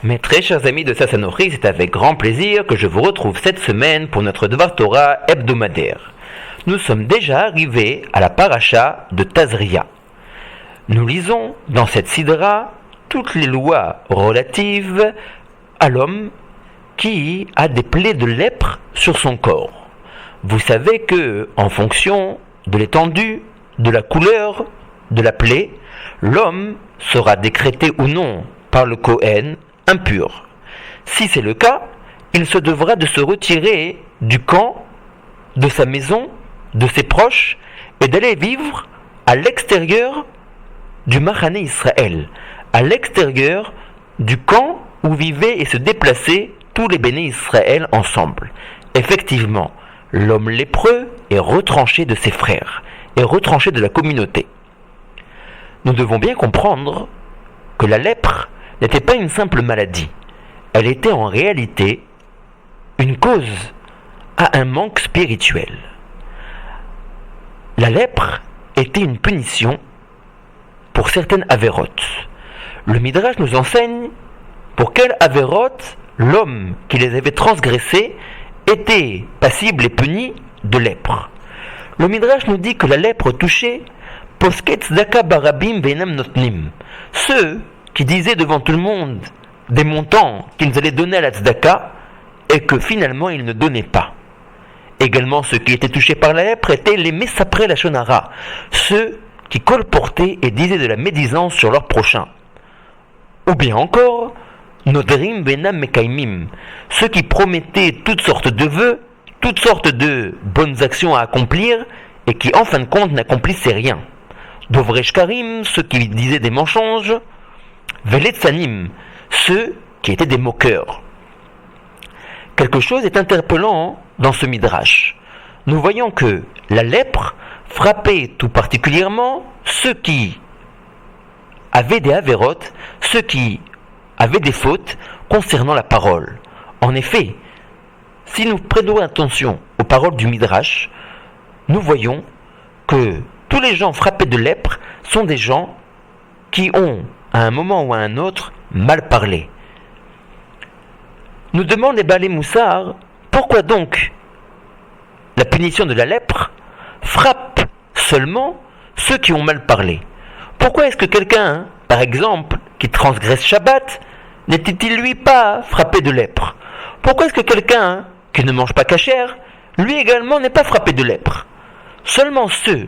Mes très chers amis de Sassanori, c'est avec grand plaisir que je vous retrouve cette semaine pour notre Dvar Torah hebdomadaire. Nous sommes déjà arrivés à la paracha de Tazria. Nous lisons dans cette sidra toutes les lois relatives à l'homme qui a des plaies de lèpre sur son corps. Vous savez que, en fonction de l'étendue, de la couleur de la plaie, l'homme sera décrété ou non par le Kohen impur. Si c'est le cas, il se devra de se retirer du camp, de sa maison, de ses proches, et d'aller vivre à l'extérieur du Mahané Israël, à l'extérieur du camp où vivaient et se déplaçaient tous les béné Israël ensemble. Effectivement, l'homme lépreux est retranché de ses frères, est retranché de la communauté. Nous devons bien comprendre que la lèpre n'était pas une simple maladie. Elle était en réalité une cause à un manque spirituel. La lèpre était une punition pour certaines avérotes. Le Midrash nous enseigne pour quelles avérotes l'homme qui les avait transgressées était passible et puni de lèpre. Le Midrash nous dit que la lèpre touchait posket tzedaka barabim veinam notnim, ceux qui disaient devant tout le monde des montants qu'ils allaient donner à la tzedaka et que finalement ils ne donnaient pas. Également, ceux qui étaient touchés par la lèpre étaient les mesapré lachon hara, ceux qui colportaient et disaient de la médisance sur leur prochain. Ou bien encore, nodrim venam mekaimim, ceux qui promettaient toutes sortes de vœux, toutes sortes de bonnes actions à accomplir et qui en fin de compte n'accomplissaient rien. Dovrei shkarim, ceux qui disaient des mensonges, veletzanim, ceux qui étaient des moqueurs. Quelque chose est interpellant dans ce midrash. Nous voyons que la lèpre frappait tout particulièrement ceux qui avaient des avérotes, ceux qui avaient des fautes concernant la parole. En effet, si nous prêtons attention aux paroles du midrash, nous voyons que tous les gens frappés de lèpre sont des gens qui ont, à un moment ou à un autre, mal parlé. Nous demande les Balé Moussard, pourquoi donc la punition de la lèpre frappe seulement ceux qui ont mal parlé? Pourquoi est-ce que quelqu'un, par exemple, qui transgresse Shabbat, n'était-il lui pas frappé de lèpre? Pourquoi est-ce que quelqu'un qui ne mange pas cachère, lui également n'est pas frappé de lèpre? Seulement ceux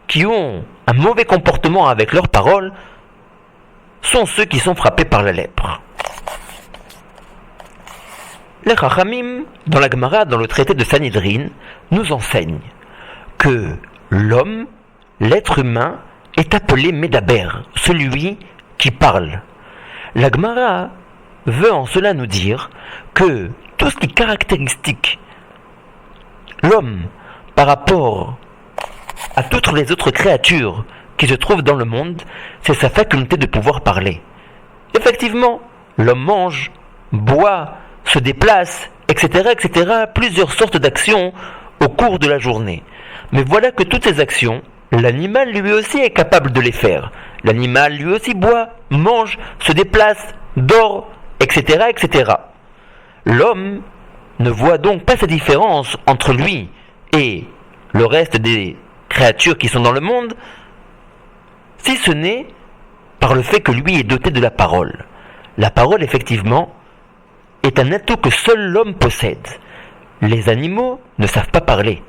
qui ont un mauvais comportement avec leurs paroles sont ceux qui sont frappés par la lèpre. Les Chachamim, dans la Gemara, dans le traité de Sanhedrin, nous enseignent que l'homme, l'être humain, est appelé Medaber, celui qui parle. La Gemara veut en cela nous dire que tout ce qui caractéristique l'homme par rapport à toutes les autres créatures qui se trouvent dans le monde, c'est sa faculté de pouvoir parler. Effectivement, l'homme mange, boit, se déplace, etc., etc., plusieurs sortes d'actions au cours de la journée. Mais voilà que toutes ces actions, l'animal lui aussi est capable de les faire. L'animal lui aussi boit, mange, se déplace, dort, etc., etc. L'homme ne voit donc pas cette différence entre lui et le reste des créatures qui sont dans le monde, si ce n'est par le fait que lui est doté de la parole. La parole, effectivement, est un atout que seul l'homme possède. Les animaux ne savent pas parler.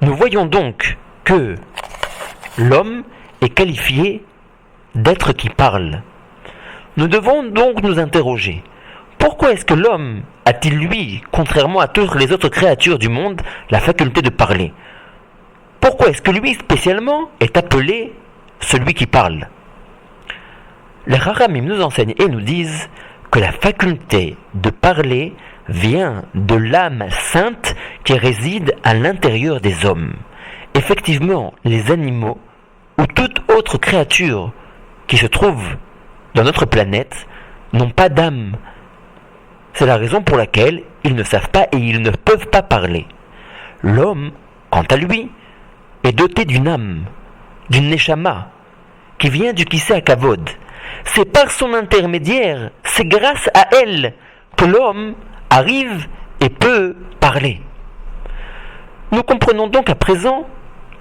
Nous voyons donc que l'homme est qualifié d'être qui parle. Nous devons donc nous interroger. Pourquoi est-ce que l'homme a-t-il, lui, contrairement à toutes les autres créatures du monde, la faculté de parler? Pourquoi est-ce que lui, spécialement, est appelé celui qui parle? Les Chachamim nous enseignent et nous disent que la faculté de parler vient de l'âme sainte qui réside à l'intérieur des hommes. Effectivement, les animaux ou toute autre créature qui se trouve dans notre planète n'ont pas d'âme. C'est la raison pour laquelle ils ne savent pas et ils ne peuvent pas parler. L'homme, quant à lui, est doté d'une âme, d'une neshama, qui vient du Kisei Hakavod. C'est par son intermédiaire, c'est grâce à elle que l'homme arrive et peut parler. Nous comprenons donc à présent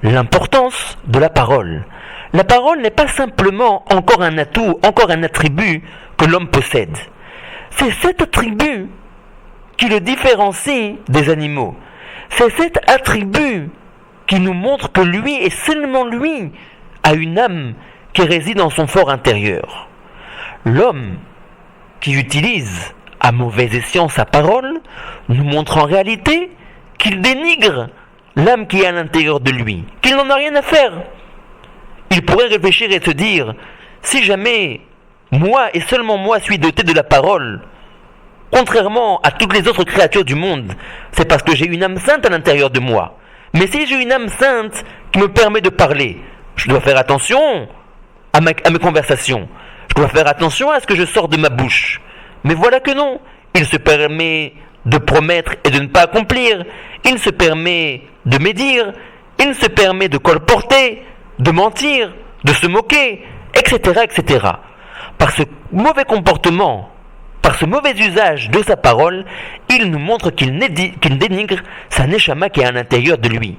l'importance de la parole. La parole n'est pas simplement encore un atout, encore un attribut que l'homme possède. C'est cet attribut qui le différencie des animaux. C'est cet attribut qui nous montre que lui, et seulement lui, a une âme qui réside dans son fort intérieur. L'homme qui utilise à mauvais escient sa parole nous montre en réalité qu'il dénigre l'âme qui est à l'intérieur de lui, qu'il n'en a rien à faire. Il pourrait réfléchir et se dire, si jamais moi et seulement moi suis doté de la parole, contrairement à toutes les autres créatures du monde, c'est parce que j'ai une âme sainte à l'intérieur de moi. Mais si j'ai une âme sainte qui me permet de parler, je dois faire attention à mes conversations. Je dois faire attention à ce que je sors de ma bouche. Mais voilà que non. Il se permet de promettre et de ne pas accomplir. Il se permet de médire. Il se permet de colporter, de mentir, de se moquer, etc., etc. Par ce mauvais comportement, par ce mauvais usage de sa parole, il nous montre qu'il dénigre sa neshama qui est à l'intérieur de lui.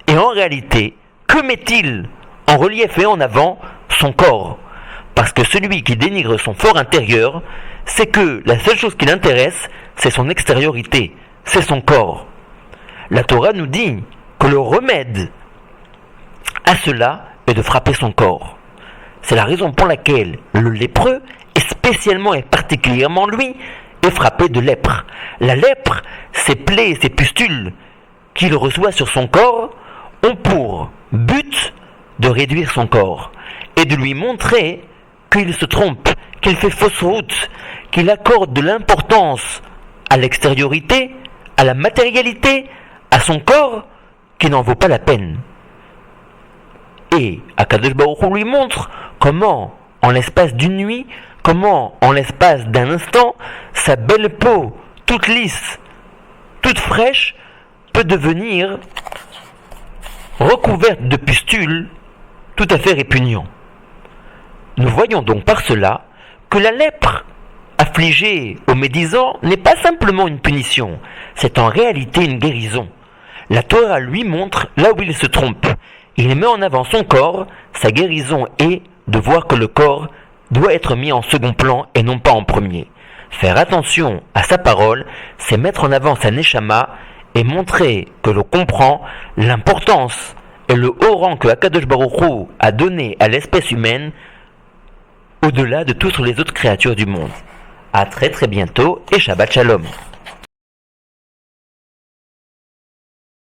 Et en réalité, que met-il en relief et en avant? Son corps. Parce que celui qui dénigre son fort intérieur, c'est que la seule chose qui l'intéresse, c'est son extériorité, c'est son corps. La Torah nous dit que le remède à cela est de frapper son corps. C'est la raison pour laquelle le lépreux, et spécialement et particulièrement lui, est frappé de lèpre. La lèpre, ces plaies, ces pustules qu'il reçoit sur son corps, ont pour but de réduire son corps et de lui montrer qu'il se trompe, qu'il fait fausse route, qu'il accorde de l'importance à l'extériorité, à la matérialité, à son corps, qui n'en vaut pas la peine. Et Akadosh Baruch Hu lui montre comment, en l'espace d'une nuit, comment, en l'espace d'un instant, sa belle peau, toute lisse, toute fraîche, peut devenir recouverte de pustules, tout à fait répugnant. Nous voyons donc par cela que la lèpre affligée aux médisants n'est pas simplement une punition, c'est en réalité une guérison. La Torah lui montre là où il se trompe. Il met en avant son corps, sa guérison est de voir que le corps doit être mis en second plan et non pas en premier. Faire attention à sa parole, c'est mettre en avant sa neshama et montrer que l'on comprend l'importance et le haut rang que Akadosh Baruch Hu a donné à l'espèce humaine au-delà de toutes les autres créatures du monde. À très très bientôt et Shabbat Shalom.